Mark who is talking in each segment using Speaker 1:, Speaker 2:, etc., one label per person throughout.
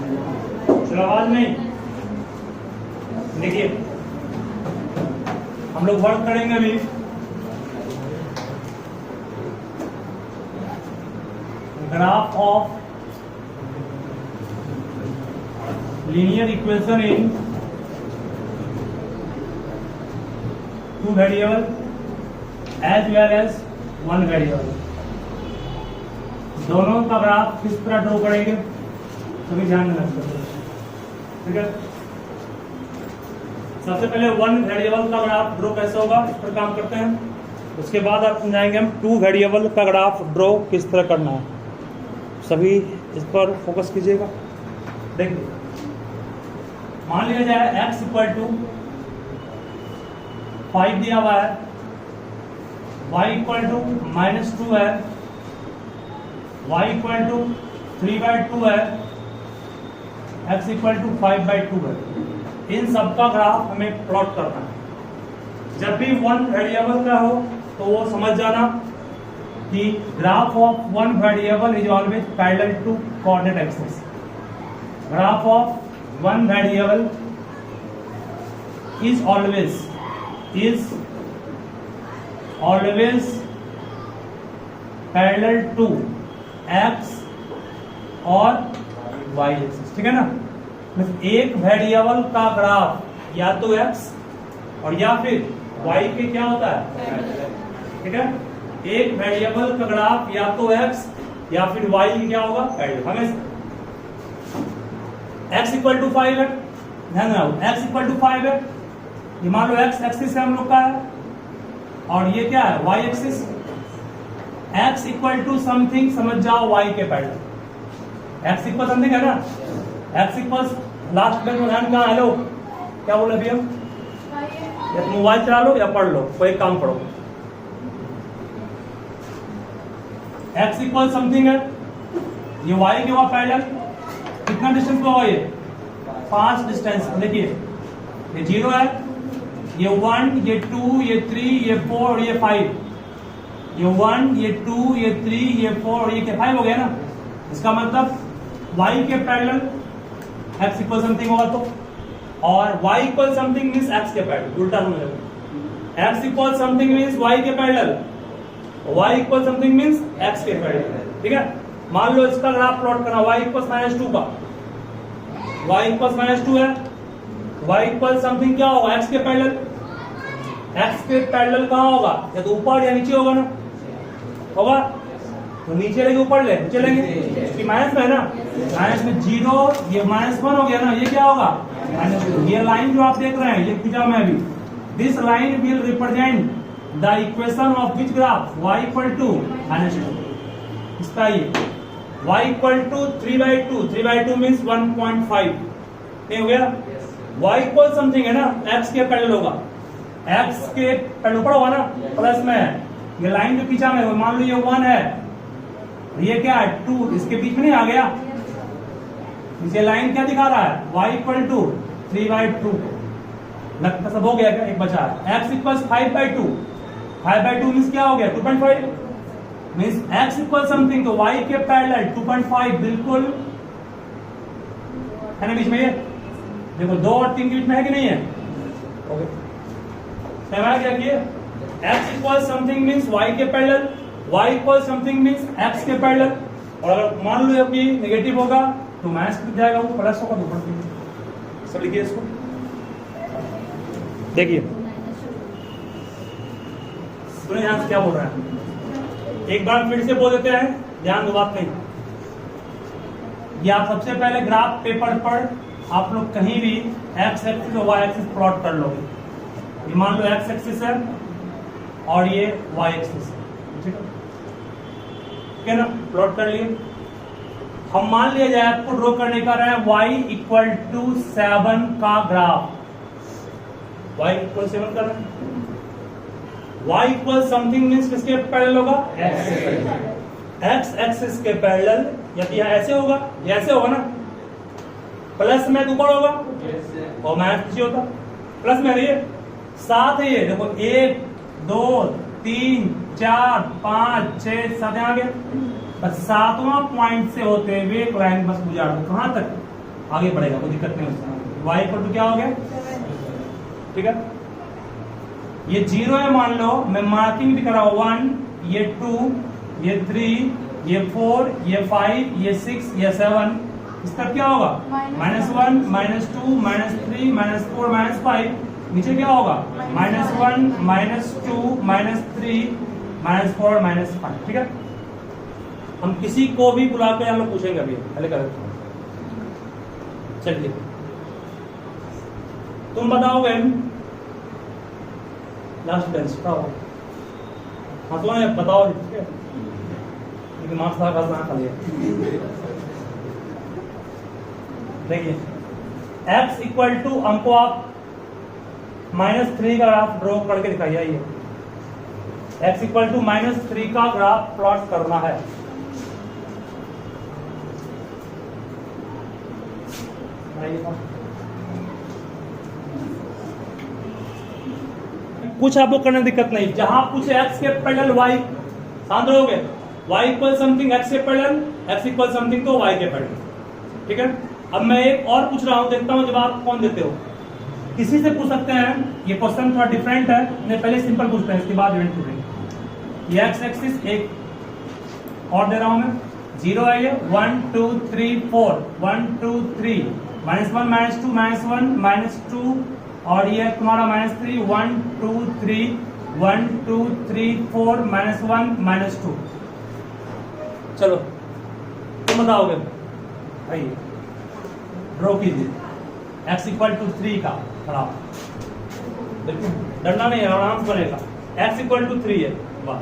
Speaker 1: चलो आवाज नहीं। देखिए हम लोग वर्क करेंगे अभी graph of linear equation in two variable as well as one variable. दोनों का ग्राफ किस तरह ड्रॉ करेंगे सभी ध्यान देना। ठीक है, सबसे पहले वन वेरिएबल का ग्राफ ड्रॉ कैसे होगा इस पर काम करते हैं। उसके बाद आप समझाएंगे हम टू वेरिएबल का ग्राफ ड्रॉ किस तरह करना है। सभी इस पर फोकस कीजिएगा। देखिए मान लिया जाए x इक्वल टू 5 दिया हुआ है, y इक्वल टू -2 है, y इक्वल टू 3/2 है, x इक्वल टू 5/2 है। इन सब का ग्राफ हमें प्लॉट करना है। जब भी वन वेरिएबल का हो तो वो समझ जाना कि graph of one variable is always parallel to coordinate axis. Graph of one variable is always parallel to x और वाई एक्सिस। ठीक है ना। एक वेरिएबल का ग्राफ या तो x और या फिर y के क्या होता है। ठीक है, एक वेरिएबल का ग्राफ या तो x या फिर y की क्या होगा हमें x इक्वल टू 5 है, ध्यान रखो x इक्वल टू 5 है। ये मान लो x एक्सिस है हम लोग का है और ये क्या है y axis. x equal to something समझ जाओ y के पैरेलल। x इक्वल समथिंग है ना, x इक्वल लास्ट में ध्यान कहाँ। हेलो क्या बोले अभी हम, या तो मोबाइल चला लो या पढ़ लो, कोई काम पढ़ो। x इक्वल समथिंग है, ये y के वहां पैरेलल कितना डिस्टेंस पे होगा ये 5 डिस्टेंस। देखिए ये 0 है, ये 1, ये 2, ये 3, ये 4 और ये 5। ये 1, ये 2, ये 3, ये 4 और ये 5 हो गया ना। इसका मतलब y के पैरेलल x इक्वल समथिंग होगा तो, और y equal something means x के पैरेलल। उल्टा समझ लो, x equal something means y के parallel, y equal something means x के पैरेलल। ठीक है, मान लो इसका ग्राफ प्लॉट करना y इक्वल -2 का, y इक्वल -2 है, y इक्वल समथिंग क्या होगा x के पैरेलल। x के पैरेलल कहाँ होगा, या तो ऊपर या नीचे होगा ना, होगा तो नीचे लेंगे ऊपर ले चलेंगे, माइनस में है ना, माइनस में 0, ये -1 हो गया ना, ये क्या होगा -2। ये लाइन जो आप देख रहे हैं ये खींचा मैं अभी, this line will represent the equation of which graph y equal to -2। इसका ये y इक्वल टू 3/2, 3/2 मीन्स 1.5 नहीं हो गया। y इक्वल समथिंग है ना, x के पैरेलल होगा, x के पैरेलल ऊपर होगा ना, प्लस में है। ये लाइन जो खींचा मैं मान लो ये 1 है, ये क्या है 2, इसके बीच में नहीं आ गया। इसे लाइन क्या दिखा रहा है y इक्वल टू 3/2। लगता सब हो गया क्या, एक बचा है। x इक्वल 5/2, 5/2 मीन्स क्या हो गया 2.5 मीन्स x इक्वल समथिंग तो y के पैरेलल 2.5 बिल्कुल है ना बीच में। ये देखो 2 और 3 के बीच में है कि नहीं है। ओके समझ क्या किए, x equal something means y के parallel, y equal something means x के पैरेलल। और अगर मान लो कि नेगेटिव होगा तो माइनस कितना जाएगा, वो प्लस होगा तो ऊपर। सब लिखिए इसको, देखिए सुनिए ध्यान से क्या बोल रहा है। एक बार फिर से बोल देते हैं, ध्यान दो बात नहीं। ये आप सबसे पहले ग्राफ पेपर पर आप लोग कहीं भी x एक्सिस और y एक्सिस प्लॉट कर लोगे। ये मान लो x एक्सिस है और ये y एक्सिस है, ठीक है ना, प्लॉट कर लिए। हम मान लिया जाए आपको ड्रॉ करने का रहा है y इक्वल टू 7 का ग्राफ, y इक्वल 7 का रहा है। y इक्वल समथिंग मीन्स किसके पैरेलल होगा, x एक्सिस के पैरेलल। यदि ऐसे होगा, ये ऐसे होगा ना, प्लस में ऊपर होगा और माइनस नीचे होता, प्लस में ये साथ है। ये देखो 1 2 3 4 5 6 7 आ गया। बस 7वां पॉइंट से होते हुए एक लाइन बस गुजार दो, कहां तक आगे बढ़ेगा, कोई दिक्कत नहीं उसका। y इक्वल टू क्या हो गया, ठीक है। ये 0 है मान लो, मैं मार्किंग भी करा 1, ये 2, ये 3, ये 4, ये 5, ये 6, ये 7, इसका क्या होगा -1, -2, -3, -4, -5, नीचे क्या होगा -1, -2, -3, -4, -5, ठीक है। हम किसी को भी बुला के हम लोग पूछेंगे अभी, पहले कर देते हैं। चलिए तुम बताओगे लास्ट बेंच का हो, हाँ तो बताओ, ठीक है, लेकिन मार्क्स था खा लिया। देखिए x इक्वल टू, हमको आप -3 का ग्राफ ड्रॉ करके दिखाइए। ये x इक्वल टू -3 का ग्राफ प्लॉट करना है। कुछ आपको करने की दिक्कत नहीं, जहां पूछे x के पैरेलल y, शांत रहोगे, y इक्वल समथिंग x के पैरेलल, x इक्वल समथिंग तो y के पैरेलल, ठीक है। अब मैं एक और पूछ रहा हूं, देखता हूं जवाब कौन देते हो। किसी से पूछ सकते हैं, ये क्वेश्चन थोड़ा डिफरेंट है, मैं पहले सिंपल पूछते हैं, इसके बाद इवेंट पूछेंगे। ये x एक्सिस एक और दे रहा हूं मैं, 0 है ये, 1 2 3 4, 1 2 3, -1 -2 -1 -2, और ये तुम्हारा -3, 1 2 3, 1 2 3 4, -1 -2। चलो तुम बताओगे, आइए ड्रॉ कीजिए x इक्वल टू 3 का ग्राफ, देखिए डरना नहीं है, आराम से बनेगा। x इक्वल टू 3 है, वाह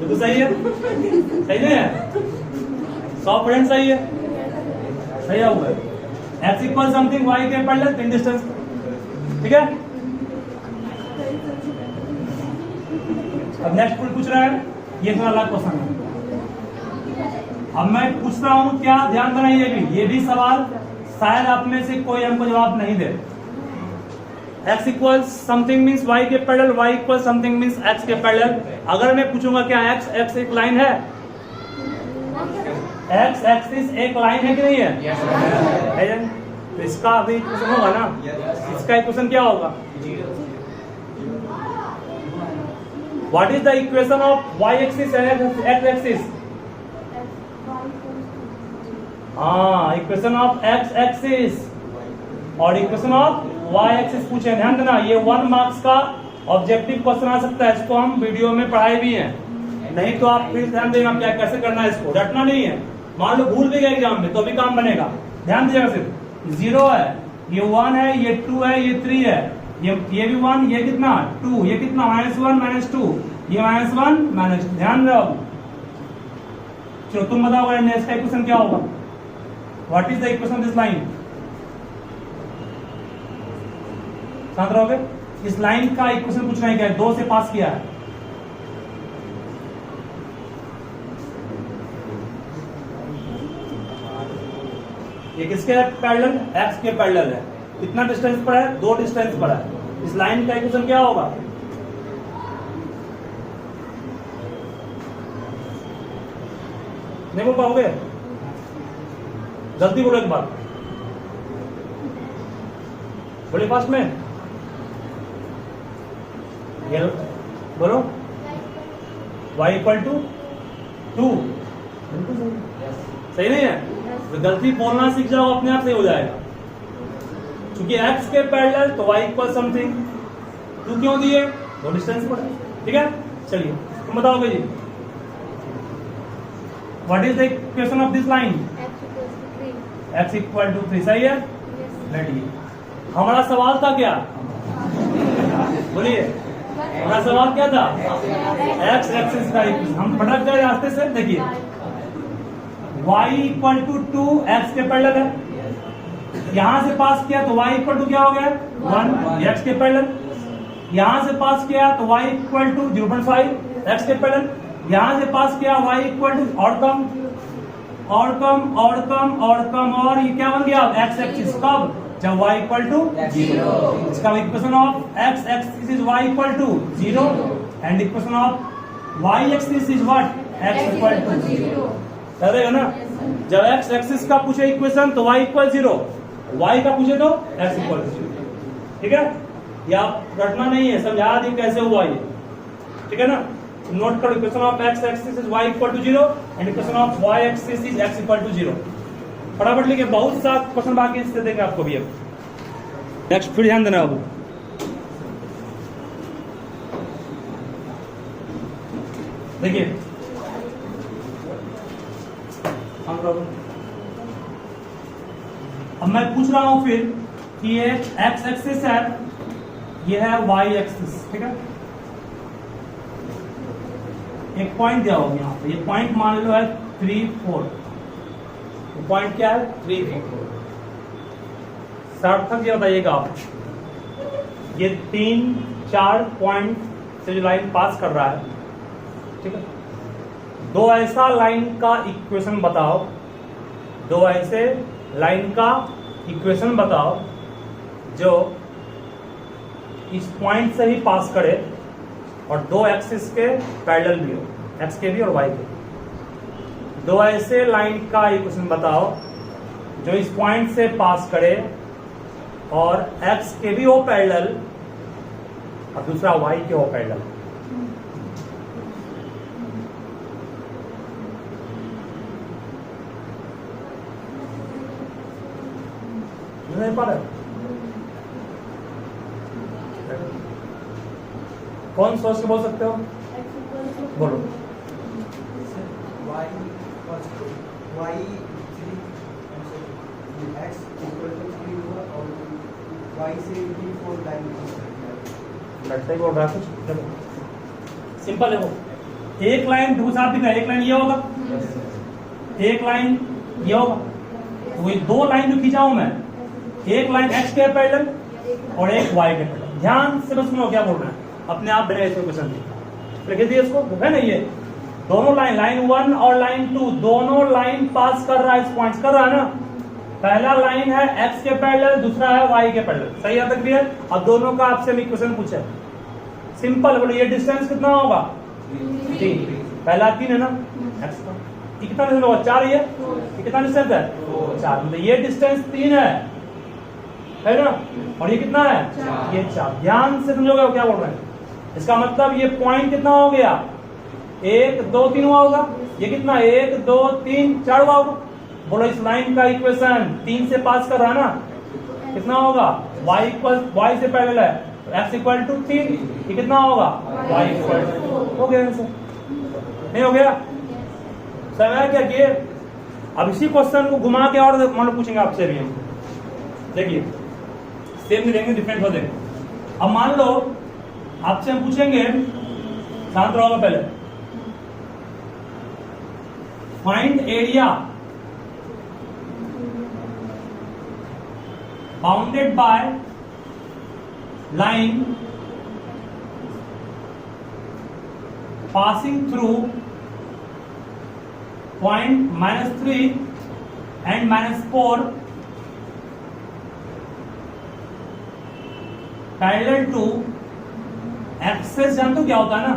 Speaker 1: तो सही है, सही नहीं है, 100% सही है, सही है हुआ है। x इक्वल समथिंग y के पैरेलल इन डिस्टेंस, ठीक है। अब नेक्स्ट पूछ रहा है, ये थोड़ा अलग क्वेश्चन है। अब मैं पूछ रहा हूं, क्या ध्यान देना, ये भी सवाल शायद आप में से कोई हमको जवाब नहीं दे। x equal something means y के parallel, y equal something means x के पैरेलल। अगर मैं पूछूंगा क्या x एक लाइन है, x एक्सिस एक लाइन है कि नहीं है, तो इसका अभी इक्वेशन होगा ना, इसका इक्वेशन क्या होगा, what is the equation of y axis and x axis, हाँ इक्वेशन ऑफ x एक्सिस और इक्वेशन ऑफ y एक्सिस पूछे। ध्यान देना, ये 1 मार्क्स का ऑब्जेक्टिव क्वेश्चन आ सकता है, इसको हम वीडियो में पढ़ाए भी हैं, नहीं तो आप फिर ध्यान देना क्या कैसे करना है, इसको रटना नहीं है। मान लो भूल भी गए एग्जाम में तो भी काम बनेगा, ध्यान दीजिएगा। सिर्फ 0 है, ये 1 है, ये 2 है, ये 3 है, ये भी 1, ये कितना 2, ये कितना -1 -2, ये -1 ध्यान रहो। चलो तुम बताओ नेक्स्ट का इक्वेशन क्या होगा, what is the equation of this line, शांत रहोगे। इस लाइन का इक्वेशन पूछना है क्या है, 2 से पास किया है, ये किसके पैरेलल, x के पैरेलल है, कितना डिस्टेंस पर है, 2 डिस्टेंस पर है। इस लाइन का इक्वेशन क्या होगा, नहीं बोल पाओगे, जल्दी बोलो एक बार, बोले फास्ट में, बोलो y इक्वल टू 2, बिल्कुल सही नहीं है, तो गलती बोलना सीख जाओ, अपने आप से हो जाएगा। क्योंकि x के पैरेलल तो y इक्वल समथिंग 2 क्यों दिए, 2 डिस्टेंस पर, ठीक है। चलिए तुम बताओगे जी, what is the equation of this line, x equal to 3, सही है। बैठिए, हमारा सवाल था क्या, बोलिए हमारा सवाल क्या था, x एक्सिस का इक्वेशन, हम भटक गए रास्ते से। देखिए y इक्वल टू 2, x के पैरेलल है, यहां से पास किया तो y इक्वल टू क्या हो गया 1, x के पैरेलल, यहां से पास किया तो y इक्वल टू 0.5, x के पैरेलल, यहां से पास किया y इक्वल टू और कम और कम और कम और कम, और ये क्या बन गया x एक्सिस, कब, जब y इक्वल टू 0। इसका equation of x axis is y equal to 0 and equation of y axis is what, x equal to 0, रहेगा ना। जब एक्स एक्सिस का पूछे इक्वेशन तो y इक्वल 0, y का पूछे तो x इक्वल 0। ठीक है, या रटना नहीं है, समझा दी कैसे हुआ ये। ठीक है ना, नोट करो, equation of x axis is y equal to 0 and equation of y axis is x equal to 0। फटाफट लिखिए, बहुत सा क्वेश्चन बाकी इससे देंगे आपको भी। अब नेक्स्ट फिर ध्यान देना बाबू, देखिए अब मैं पूछ रहा हूं फिर कि ये x एक्सिस है, ये है y एक्सिस। ठीक है, एक पॉइंट दिया होगा यहाँ पे, ये पॉइंट मान लो है 3, 4। ये पॉइंट क्या है 3, 4। सार्थक ये बताइएगा आप, ये 3, 4 पॉइंट से जो लाइन पास कर रहा है, ठीक है, दो ऐसा लाइन का इक्वेशन बताओ, दो ऐसे लाइन का इक्वेशन बताओ जो इस पॉइंट से ही पास करे और दो एक्सिस के पैरेलल भी हो, एक्स के भी और वाई के। दो ऐसे लाइन का इक्वेशन बताओ जो इस पॉइंट से पास करे और एक्स के भी हो पैरेलल और दूसरा वाई के हो पैरेलल। नहीं पा रहे? कौन सोच के बोल सकते हो? बोलो।
Speaker 2: x इक्वल टू 3 होगा और y से भी 4 लाइन
Speaker 1: लगता है बोल रहा है कुछ। चलो सिंपल है वो, एक लाइन दूसरा दिख रहा है, एक लाइन ये होगा, एक लाइन ये होगा, तो ये दो लाइन जो खींचा हूं मैं, एक लाइन x के पैरेलल और एक y के पैरेलल। ध्यान से बस सुनो क्या बोल रहा है, अपने आप बने ऐसे क्वेश्चन लिख दिए इसको, है ना। ये दोनों लाइन, लाइन 1 और लाइन 2 दोनों लाइन पास कर रहा है, इस पॉइंट कर रहा है ना। पहला लाइन है x के पैरेलल, दूसरा है y के पैरेलल, सही है तक क्लियर। अब दोनों का आपसे मैं क्वेश्चन पूछा, सिंपल बोलो, ये डिस्टेंस कितना होगा 3, पहला 3 है ना x का, ये कितना डिस्टेंस होगा 4, ये कितना डिस्टेंस है 4, मतलब ये डिस्टेंस 3 है ना, और ये कितना है ये 4। ध्यान से समझोगे क्या बोल रहे हैं, इसका मतलब ये पॉइंट कितना हो गया 1, 2, 3 हुआ होगा, ये कितना 1, 2, 3, 4 हुआ होगा। बोलो इस लाइन का इक्वेशन 3 से पास कर रहा है ना, कितना होगा y इक्वल, y से पैरेलल है x इक्वल टू 3, ये कितना होगा y इक्वल टू, हो गया आंसर। नहीं हो गया, समझ क्या किए। अब इसी क्वेश्चन को घुमा के और मान लो पूछेंगे आपसे भी हम, देखिए सेम नहीं देंगे, डिफरेंट हो देंगे। अब मान लो आपसे हम पूछेंगे, शांत रहोगे पहले, find area bounded by line passing through point -3 and -4 parallel to axes. जानते हो क्या होता है ना,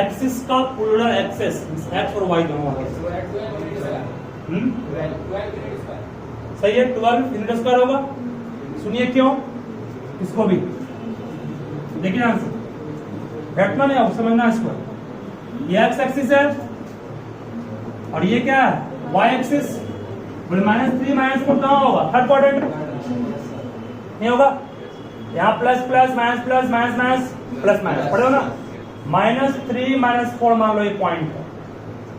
Speaker 1: एक्सिस का पोलर एक्सेस, एक्स और वाई दोनों होगा, सही है। 12 इनका स्क्वायर होगा, सुनिए क्यों, इसको भी देखिए आंसर, रटना नहीं होगा, समझना इसको। ये एक्स एक्सिस है और ये क्या है वाई एक्सिस, बोले -3 -4 कहाँ होगा, थर्ड क्वाड्रेंट नहीं होगा, यहाँ plus plus minus plus minus minus plus minus पढ़े हो ना, -3 -4 मान लो ये पॉइंट है।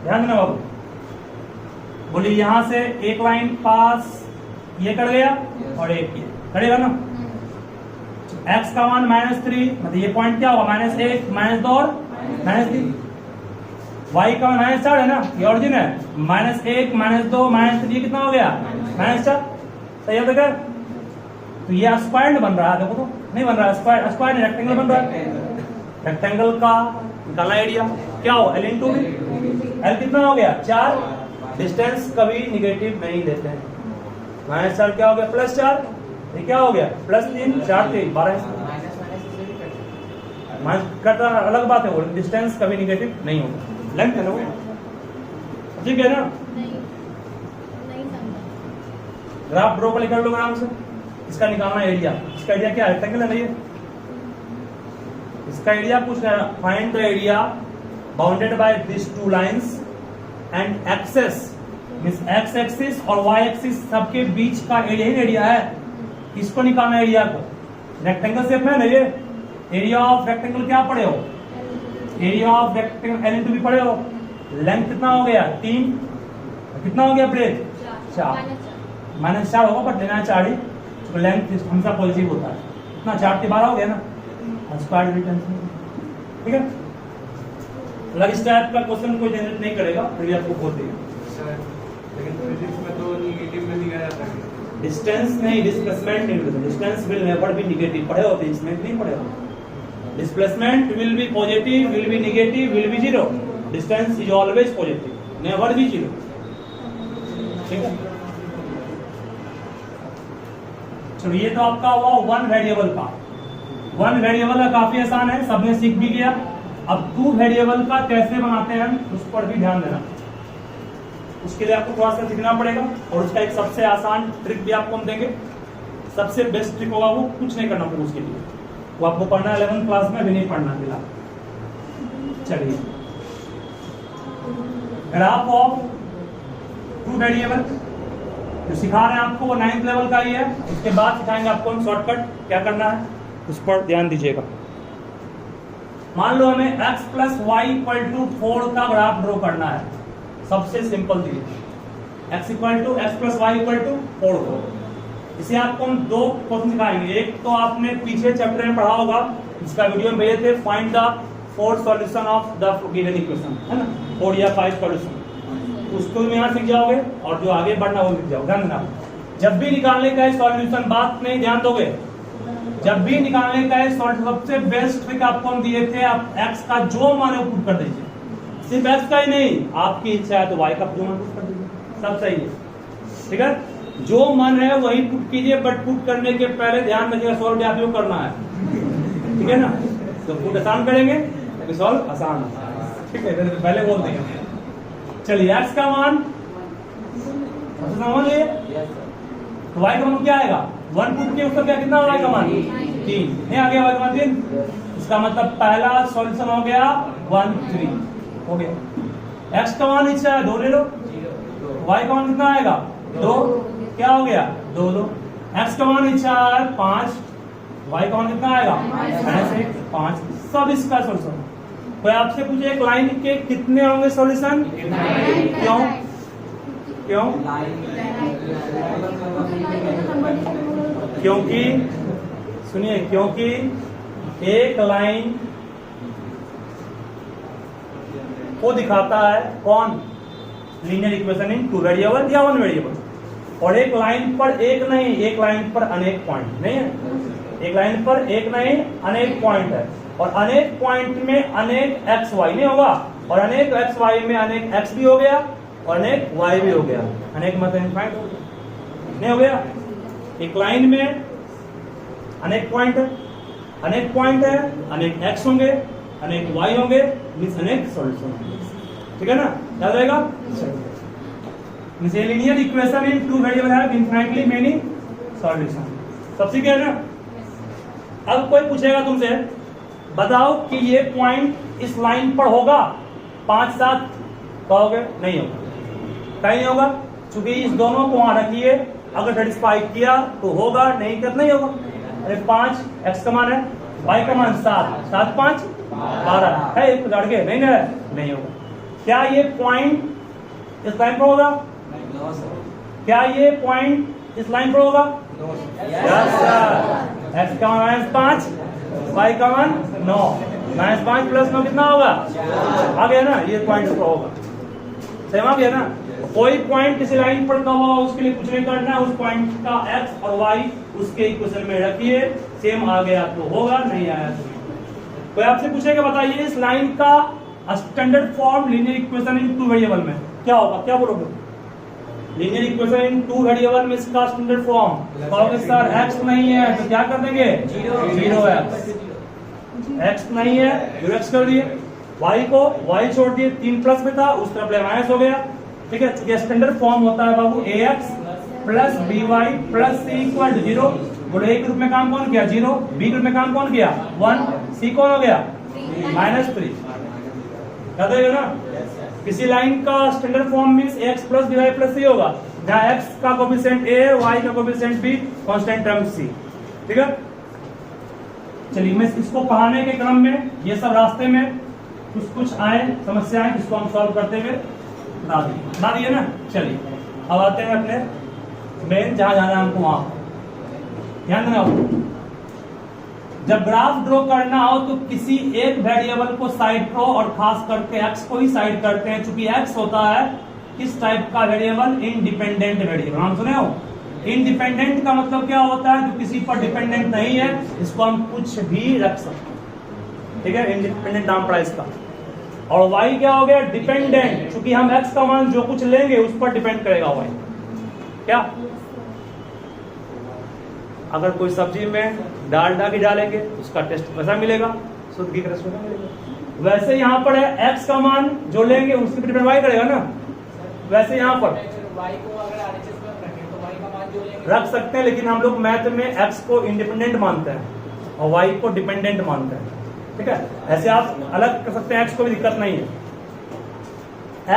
Speaker 1: ध्यान देना बाबू, बोलिए यहाँ से एक लाइन पास ये कर गया और एक ये करेगा ना, x का मान -3, मतलब ये पॉइंट क्या होगा -1 -2 और -3, y का मान -4 है ना, ये ऑरिजिन है, -1 -2 -3 कितना हो गया -4, सही है बेटा। तो ये स्क्वायर बन रहा है, देखो तो नहीं बन रहा है, स्क्वायर स्क्वायर रेक्टेंगल बन रहा है, रेक्टेंगल का निकालना एरिया क्या हो L × B, L कितना हो गया 4, डिस्टेंस कभी निगेटिव नहीं लेते हैं, -4 क्या हो गया +4, ये क्या हो गया +3, 4 3 12 माइनस करता अलग बात है, वो डिस्टेंस कभी निगेटिव नहीं होगा, लेंथ है ना वो, ठीक है ना। ग्राफ ड्रॉ कर लो आराम से। इसका निकालना एरिया, इसका एरिया क्या है, रेक्टेंगल है ना ये, इसका एरिया पूछ रहा है, find the area bounded by this two lines and axes means x axis और वाई एक्सिस सबके बीच का एरिया ही एरिया है, इसको निकालना एरिया को। रेक्टेंगल शेप में ना ये, एरिया ऑफ रेक्टेंगल क्या पढ़े हो, area of rectangle L into B पढ़े हो। लेंथ कितना हो गया 3, कितना हो गया ब्रेथ 4, -4 होगा बट लेना है 4 ही, तो लेंथ हमेशा पॉजिटिव होता है, इतना 4 के 12 हो गया ना, स्क्वायर डिस्टेंस। ठीक है, लग इस टाइप का क्वेश्चन कोई जनरेट नहीं करेगा, फिर आपको बोल देगा
Speaker 3: सर लेकिन फिजिक्स में तो नेगेटिव में दिखाया जाता है।
Speaker 1: डिस्टेंस नहीं, डिस्प्लेसमेंट नहीं, distance will never be negative, पढ़े हो फिजिक्स में नहीं पढ़े हो। Displacement will be positive, will be negative, will be zero, distance is always positive, never be zero. ठीक है, चलो ये तो आपका हुआ वन वेरिएबल का। वन वेरिएबल का काफी आसान है, सबने सीख भी लिया। अब टू वेरिएबल का कैसे बनाते हैं उस पर भी ध्यान देना, उसके लिए आपको थोड़ा सा सीखना पड़ेगा, और उसका एक सबसे आसान ट्रिक भी आपको हम देंगे। सबसे बेस्ट ट्रिक होगा, वो कुछ नहीं करना पड़ेगा उसके लिए, वो आपको पढ़ना है 11th क्लास में, भी नहीं पढ़ना फिलहाल। चलिए, ग्राफ ऑफ टू वेरिएबल जो सिखा रहे हैं आपको वो 9th लेवल का ही है, उसके बाद सिखाएंगे आपको हम शॉर्टकट क्या करना है, उस पर ध्यान दीजिएगा। मान लो हमें x plus y equal to 4 का ग्राफ ड्रॉ करना है, सबसे सिंपल चीज x equal to x plus y equal to 4 को। इसे आपको हम दो क्वेश्चन सिखाएंगे, एक तो आपने पीछे चैप्टर में पढ़ा होगा, इसका वीडियो में भेजे थे, find the 4 solution of the given equation, है ना, 4 या 5 सॉल्यूशन, उसको भी यहाँ सीख जाओगे, और जो आगे बढ़ना वो सीख जाओगे। ध्यान देना, जब भी निकालने का है सॉल्यूशन, बात नहीं ध्यान दोगे, जब भी निकालने का है सॉल्यूशन, सबसे बेस्ट ट्रिक आपको हम दिए थे, आप x का जो मान है पुट कर दीजिए, सिर्फ x का ही नहीं, आपकी इच्छा है तो y का जो मान पुट कर दीजिए, सब सही है। ठीक है, जो मन है वही पुट कीजिए, बट पुट करने के पहले ध्यान रखिएगा सॉल्व क्या क्यों करना है। ठीक है ना, तो पुट आसान करेंगे तो सॉल्व आसान, ठीक है, तो पहले बोल देंगे। चलिए, x का मान समझ लिए, तो y का मान क्या आएगा, 1 पुट के उसका क्या कितना y का मान 3, नहीं आ गया y का मान 3, इसका मतलब पहला सॉल्यूशन हो गया 1 3 हो गया। x का मान इच्छा है 2 ले लो, y का मान कितना आएगा 2, क्या हो गया 2 2, x का मान इच्छा है 5, y का मान कितना आएगा -1 5, सब इसका सॉल्यूशन। कोई आपसे पूछे एक लाइन के कितने होंगे सॉल्यूशन, क्यों क्यों, क्योंकि सुनिए, क्योंकि एक लाइन को दिखाता है कौन, लीनियर इक्वेशन इन 2 वेरिएबल या 1 वेरिएबल, और एक लाइन पर एक नहीं, एक लाइन पर अनेक पॉइंट नहीं है, एक लाइन पर एक नहीं अनेक पॉइंट है, और अनेक पॉइंट में अनेक एक्स वाई नहीं होगा, और अनेक एक्स वाई में अनेक एक्स भी हो गया और अनेक वाई भी हो गया, अनेक मतलब नहीं हो गया। एक लाइन में अनेक पॉइंट है, अनेक पॉइंट है, अनेक एक्स होंगे, अनेक वाई होंगे, मींस अनेक सॉल्यूशन होंगे। ठीक है ना, याद रहेगा। Linear equation in 2 variable have infinitely many solution, सबसे क्या है ना। अब कोई पूछेगा तुमसे, बताओ कि ये पॉइंट इस लाइन पर होगा 5 7, कहोगे नहीं होगा, कहीं नहीं होगा, क्योंकि इस दोनों को वहां रखिए, अगर सेटिस्फाई किया तो होगा, नहीं किया नहीं होगा। अरे 5 x का मान है, y का मान 7, 7 5 12 है, एक लड़ के नहीं नहीं होगा। क्या ये पॉइंट इस लाइन पर होगा, क्या ये पॉइंट इस लाइन पर होगा, यस सर। x का मान -5, y का मान 9, -5 + 9 कितना होगा, आ गया ना, ये पॉइंट पर होगा, सेम आ गया ना। कोई पॉइंट किसी लाइन पर कब होगा उसके लिए कुछ नहीं करना है, उस पॉइंट का x और y उसके इक्वेशन में रखिए, सेम आ गया तो होगा, नहीं आया तो नहीं। कोई आपसे पूछेगा बताइए इस लाइन का स्टैंडर्ड फॉर्म लीनियर इक्वेशन इन 2 वेरिएबल में क्या होगा, क्या बोलोगे, लीनियर इक्वेशन इन 2 वेरिएबल में इसका स्टैंडर्ड फॉर्म कहोगे सर x नहीं है तो क्या कर देंगे 0x, x नहीं है 0x कर दिए, y को y छोड़ दिए, 3 प्लस में था उस तरफ माइनस हो गया। ठीक है, ये स्टैंडर्ड फॉर्म होता है बाबू ax plus b y plus c equal to 0। बोलो ए के रूप में काम कौन किया 0, बी के रूप में काम कौन किया 1, सी कौन हो गया -3। याद रहेगा ना। किसी लाइन का standard form means x plus dy plus c होगा, जहां x का कोएफिशिएंट a, y का coefficient b, constant term c। ठीक है, चलिए मैं इसको पढ़ाने के क्रम में ये सब रास्ते में कुछ आए समस्याएं जिसको हम सॉल्व करते हुए बता दिए ना। चलिए अब आते हैं अपने मेन जहां जाना है हमको वहां। ध्यान देना, जब ग्राफ ड्रॉ करना हो तो किसी एक वेरिएबल को साइड करो और खास करके x को ही साइड करते हैं, चूंकि x होता है किस टाइप का वेरिएबल, इंडिपेंडेंट वेरिएबल। नाम सुने हो, इंडिपेंडेंट का मतलब क्या होता है, जो किसी पर डिपेंडेंट नहीं है, इसको हम कुछ भी रख सकते हैं। ठीक है, इंडिपेंडेंट नाम पड़ा इसका। और y क्या हो गया डिपेंडेंट, क्योंकि हम x का मान जो कुछ लेंगे उस पर डिपेंड करेगा y। क्या अगर कोई सब्जी में डालडा भी डालेंगे उसका टेस्ट वैसा मिलेगा, शुद्ध घी का टेस्ट वैसा मिलेगा। वैसे यहाँ पर है x का मान जो लेंगे उसके पर डिपेंड y करेगा ना। वैसे यहाँ पर
Speaker 2: y को अगर RHS में रखें तो y का मान जो लेंगे
Speaker 1: रख सकते हैं, लेकिन हम लोग मैथ में x को इंडिपेंडेंट मानते हैं और y को डिपेंडेंट मानते हैं। ठीक है, ऐसे आप अलग कर सकते हैं, x को भी दिक्कत नहीं है।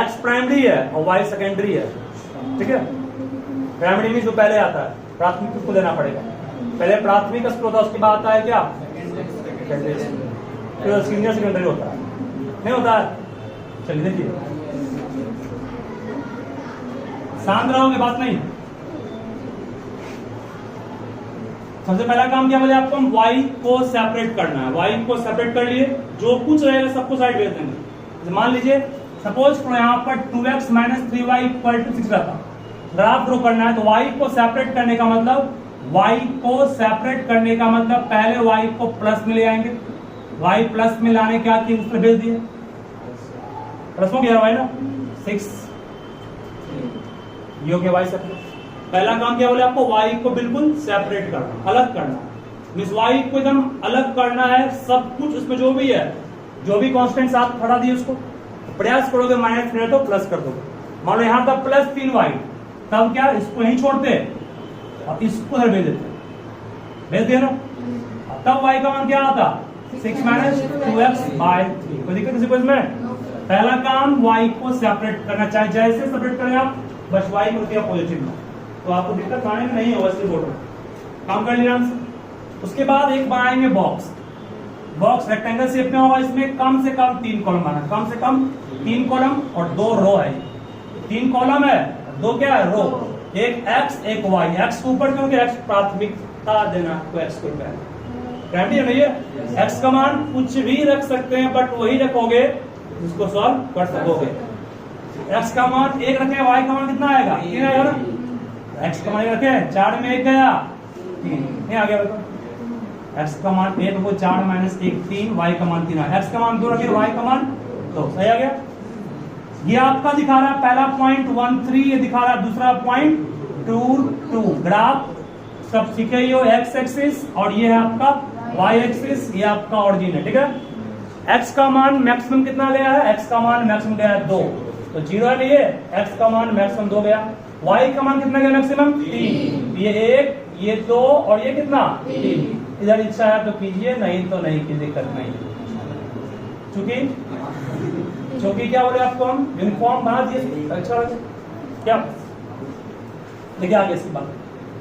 Speaker 1: x प्राइमरी है और y सेकेंडरी है। ठीक है, प्राइमरी में जो पहले आता है, प्राथमिक उसको लेना पड़ेगा। पहले प्राथमिक स्तर होता है, उसके बाद आता है क्या फिर सीनियर सेकेंडरी होता है, नहीं होता है। चलिए देखिए, शांत रहोगे, बात नहीं। सबसे पहला काम क्या बोले आपको, हम y को सेपरेट करना है। y को सेपरेट कर लिए, जो कुछ रहेगा सबको साइड भेज देंगे। मान लीजिए सपोज यहाँ पर 2x - 3y = 6 रहता, ग्राफ ड्रॉ करना है तो y को सेपरेट करने का मतलब, पहले y को प्लस में ले आएंगे, y प्लस में लाने के बाद उस पर भेज दिए, प्लस हो गया y ना 6, ये हो गया y सेपरेट। पहला काम क्या बोले आपको, y को बिल्कुल सेपरेट करना, अलग करना, मींस y को एकदम अलग करना है। सब कुछ उसमें जो भी है, जो भी कांस्टेंट साथ खड़ा दिए उसको प्रयास करोगे माइनस नहीं तो प्लस कर दोगे। मान लो यहाँ था प्लस 3y, तब क्या इसको यहीं छोड़ते और इसको इधर भेज देते, भेज दिया ना। तब y का मान क्या आता 6 - 2x/3। कोई दिक्कत किसी को इसमें? पहला काम y को सेपरेट करना, चाहे जैसे सेपरेट करें आप, बस y को दिया पॉजिटिव में, तो आपको दिक्कत आने में नहीं होगा। इसलिए बोल रहा हूं, काम कर लिया हमसे। उसके बाद एक बनाएंगे बॉक्स। बॉक्स रेक्टेंगल शेप में होगा, इसमें कम से कम 3 कॉलम आना, कम से कम 3 कॉलम और 2 रो है। 3 कॉलम है, 2 क्या है रो, एक x एक y। x के ऊपर क्योंकि x प्राथमिकता देना, तो x को प्राइमरी है नहीं है। x का मान कुछ भी रख सकते हैं, बट वही रखोगे जिसको सॉल्व कर सकोगे। x का मान 1 रखे, y का मान कितना आएगा 3 आएगा ना। x का मान 1 रखे, 4 में 1 गया 3, नहीं आ गया बताओ। x का मान 1 को 4 - 1 3, y का मान 3 आया। x का मान 2 रखे, y का मान 2, सही आ गया। ये आपका दिखा रहा है पहला पॉइंट 13, ये दिखा रहा है दूसरा पॉइंट 22। ग्राफ सब सीखे ही हो, x एक्सिस और ये है आपका y एक्सिस, ये आपका ओरिजिन है। ठीक है, x का मान मैक्सिमम कितना गया है, x का मान मैक्सिमम गया है 2, तो 0 है नहीं है। x का मान मैक्सिमम 2 गया, y का मान कितना गया मैक्सिमम 3, ये 1 ये 2 और ये कितना 3। इधर इच्छा है तो कीजिए, नहीं तो नहीं की दिक्कत नहीं। चूंकि क्या बोले आपको, हम यूनिफॉर्म बना दिए, अच्छा क्या देखिए आगे इसकी बात।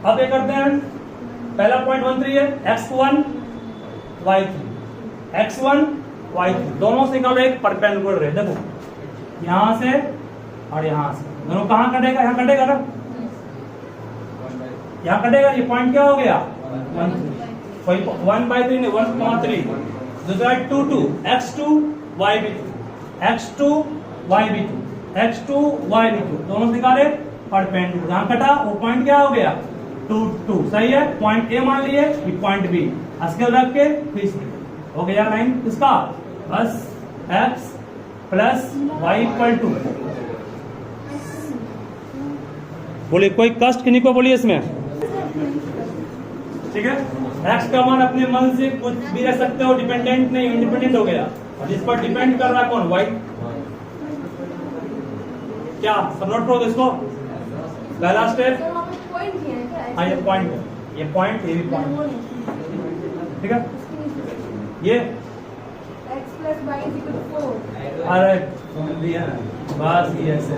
Speaker 1: अब ये करते हैं, पहला पॉइंट 13 है, x1 y3, x1 y3 दोनों से निकालो एक परपेंडिकुलर रे। देखो यहां से और यहां से, दोनों कहां कटेगा, यहां कटेगा ना, यहां कटेगा। ये पॉइंट क्या हो गया 1/3 ने 1,3, दूसरा 2 x2 y2, x2 y2, x2 y2 दोनों निकाले परपेंडिकुलर, यहां कटा, वो पॉइंट क्या हो गया 2 सही है। पॉइंट ए मान लिए, ये पॉइंट बी स्केल रख के फिर हो गया लाइन इसका, बस x प्लस y = 2। बोलिए कोई कष्ट किन्हीं को बोलिए इसमें, ठीक है। x का मान अपने मन से कुछ भी रह सकते हो, डिपेंडेंट नहीं इंडिपेंडेंट हो गया, और जिस पर डिपेंड कर रहा है कौन y। क्या सब नोट करो इसको, पहला स्टेप हाँ ये पॉइंट है, ये पॉइंट, ये भी पॉइंट, ठीक है। ये
Speaker 4: x plus y is equal to 4।
Speaker 1: अरे दिया बस ये ऐसे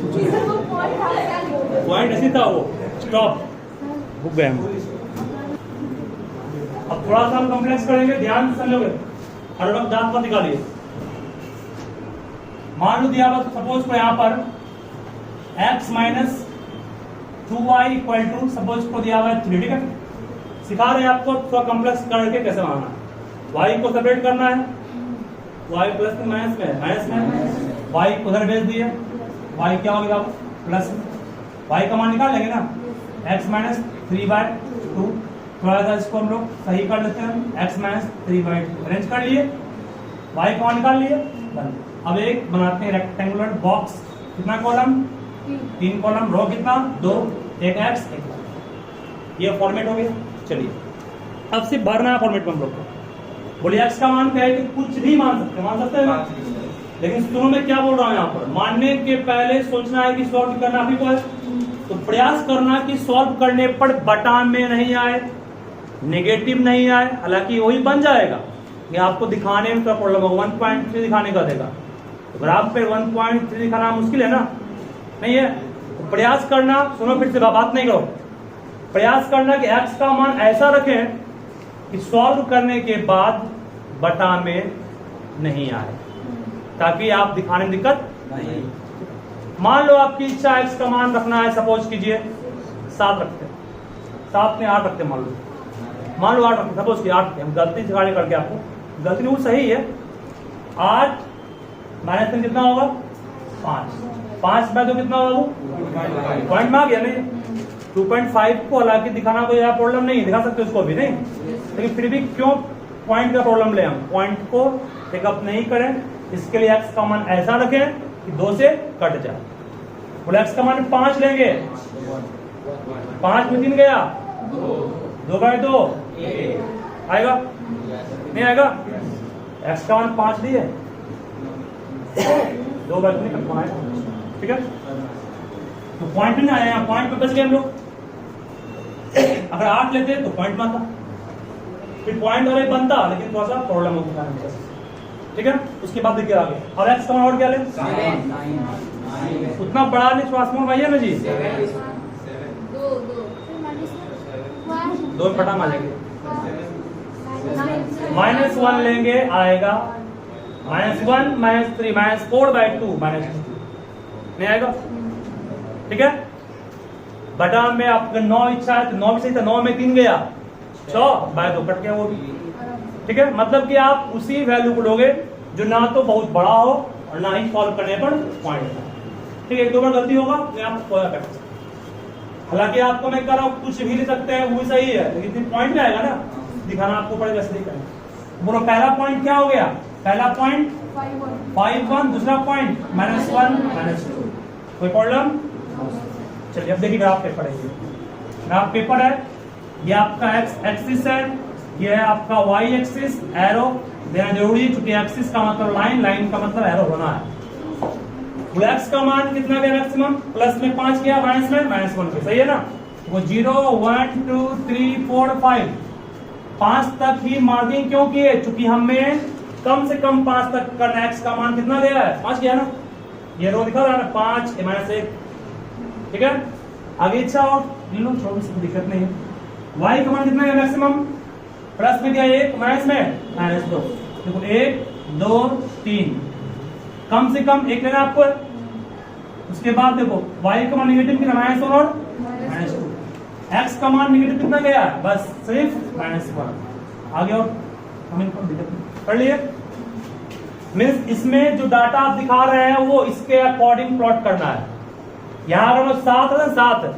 Speaker 4: जी सर, वो पॉइंट आप क्या लिखोगे?
Speaker 1: पॉइंट ऐसी था वो, स्टॉप, रुक गए हम। अब थोड़ा सा हम कॉम्प्लेक्स करेंगे, ध्यान से समझोगे, हर वक्त दांत पर निकालिए। मान लो दिया बस सपोज को यहाँ पर x minus 2y equal to suppose को दिया हुआ है 3, ठीक है। सिखा रहे हैं आपको थोड़ा कॉम्प्लेक्स करके कैसे बनाना है। y को सेपरेट करना है, y प्लस में माइनस में, माइनस में y को उधर भेज दिए, y क्या हो गया प्लस में, y का मान निकाल लेंगे ना, x माइनस 3/2। थोड़ा सा इसको हम लोग सही कर लेते हैं, x माइनस 3/2 अरेंज कर लिए, y का मान निकाल लिए, बंद। अब एक बनाते हैं रेक्टेंगुलर बॉक्स, कितना कॉलम, 3 कॉलम, रो कितना 2, एक x एक y। ये फॉर्मेट हो गया। चलिए अब सिर्फ भरना है फॉर्मेट में हम लोग को। बोलिए x का मान क्या है कि कुछ भी मान सकते हैं ना? लेकिन सुनो मैं क्या बोल रहा हूँ यहाँ पर, मानने के पहले सोचना है कि सॉल्व करना भी को है, तो प्रयास करना कि सॉल्व करने पर बटा में नहीं आए, नेगेटिव नहीं आए, हालांकि वही बन जाएगा, ये आपको दिखाने में क्या प्रॉब्लम होगा, 1.3 दिखाने का देगा, तो ग्राफ पे 1.3 दिखाना मुश्किल है ना, नहीं है। तो प्रयास करना, सुनो फिर से बात नहीं करो, प्रयास करना कि x का मान ऐसा रखें कि सॉल्व करने के बाद बटा में नहीं आए, ताकि आप दिखाने में दिक्कत नहीं। मान लो आपकी इच्छा x का मान रखना है, सपोज कीजिए 7 रखते, 7 में 8 रखते, मान लो 8 रखते, सपोज की 8, हम गलती से गाड़ी करके आपको, गलती नहीं वो सही है, 8 माइनस में कितना होगा 5/2 कितना होगा वो पॉइंट में आ गया नहीं, 2.5 को हालांकि दिखाना कोई यहाँ प्रॉब्लम नहीं है, दिखा सकते हो उसको भी नहीं, लेकिन फिर भी क्यों पॉइंट का प्रॉब्लम ले, हम पॉइंट को टेकअप नहीं करें, इसके लिए x का मान ऐसा रखें कि 2 से कट जाए। बोले x का मान 5 लेंगे, 5 में 3 गया, 2/2 आएगा नहीं आएगा, x का मान 5 दिए, 2/2 नहीं कट पाए, ठीक है। तो पॉइंट नहीं आया, पॉइंट पे बच गए हम लोग। अगर 8 लेते तो पॉइंट में आता, फिर पॉइंट वाले बनता, लेकिन थोड़ा सा प्रॉब्लम होता है, ठीक है। उसके बाद देखिए आगे, और x का मान और क्या ले, उतना बड़ा नहीं, थोड़ा स्मॉल भाई है ना जी, 2 में फटा मारेंगे, -1 लेंगे आएगा -1 -3 -4/2 -2 नहीं आएगा, ठीक है। बटा में आपका 9 इच्छा है तो 9 भी सही था, 9 में 3 गया, 6/2 कट गया वो भी, ठीक है। मतलब कि आप उसी वैल्यू को लोगे जो ना तो बहुत बड़ा हो और ना ही सॉल्व करने पर पॉइंट, ठीक है। 1-2 बार गलती होगा तो आप कर सकते, हालांकि आपको मैं कह रहा हूँ कुछ भी ले सकते हैं, वो भी सही है, लेकिन पॉइंट में आएगा ना, दिखाना आपको पड़ेगा, सही करना। बोलो पहला पॉइंट क्या हो गया, पहला पॉइंट 5-1, दूसरा पॉइंट -1 -2, कोई प्रॉब्लम। चलिए अब देखिए ग्राफ पेपर है, ग्राफ पेपर है, ये आपका x एक्सिस है, ये है आपका y एक्सिस, एरो देना जरूरी है क्योंकि एक्सिस का मतलब लाइन, लाइन का मतलब एरो होना है। x का मान कितना गया मैक्सिमम, प्लस में 5 गया, माइनस में -1 के, सही है ना। वो 0 1 2 3 4 5 5 तक ही मार्किंग क्यों किए, क्योंकि हमें कम से कम 5 तक करना, x का मान कितना गया है 5 गया ना, ये रो दिखा रहा है ना, 5 -1, ठीक है। आगे इच्छा और लो, छोड़ो, दिक्कत नहीं है। y का मान कितना है मैक्सिमम, प्लस में क्या 1, माइनस में -2, देखो 1 2 3, कम से कम 1 लेना आपको। उसके बाद देखो y का मान निगेटिव कितना, -1 और -2, x का मान निगेटिव कितना गया, बस सिर्फ -1 आगे, और हम इनको पढ़ लिए। मीन्स इसमें जो डाटा आप दिखा रहे हैं वो इसके अकॉर्डिंग प्लॉट करना है। यहाँ अगर 7 है, 7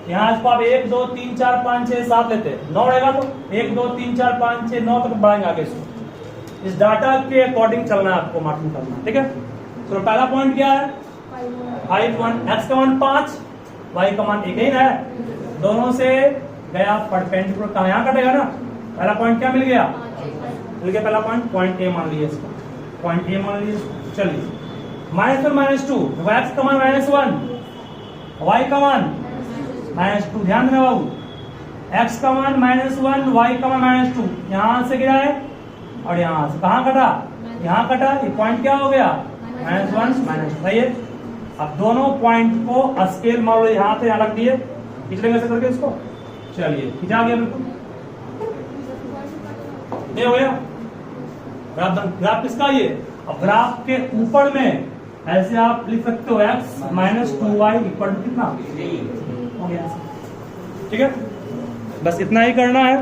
Speaker 1: यहाँ इसको आप 1 2 3 4 5 6 7 लेते हैं, 9 रहेगा तो 1 2 3 4 5 6 9 तक बढ़ाएंगे आगे इसको, इस डाटा के अकॉर्डिंग चलना है आपको, मार्किंग करना, ठीक है। तो पहला पॉइंट क्या है 5-1, x का मान 5, y का मान 1 ही ना है, दोनों से गया परपेंडिकुलर, कहाँ यहाँ कटेगा ना। पहला पॉइंट क्या मिल गया, मिल गया पहला पॉइंट, पॉइंट ए मान लिया इसको, पॉइंट ए मान लिया। चलिए -1 -2, x का मान -1, y का मान -2, ध्यान देना बाबू, x का मान -1, y का मान -2, यहां से गिरा है और यहां से कहां कटा, यहां कटा, ये पॉइंट क्या हो गया, -1 -2, सही है। अब दोनों पॉइंट को स्केल मान लो यहां से यहां रख दिए, खींच लेंगे ऐसे करके इसको, चलिए खिंचा गया बिल्कुल, ये हो गया ग्राफ। ग्राफ किसका ये, अब ग्राफ के ऊपर में ऐसे आप लिख सकते हो x -2y इक्वल टू कितना हो गया, ठीक है। बस इतना ही करना है।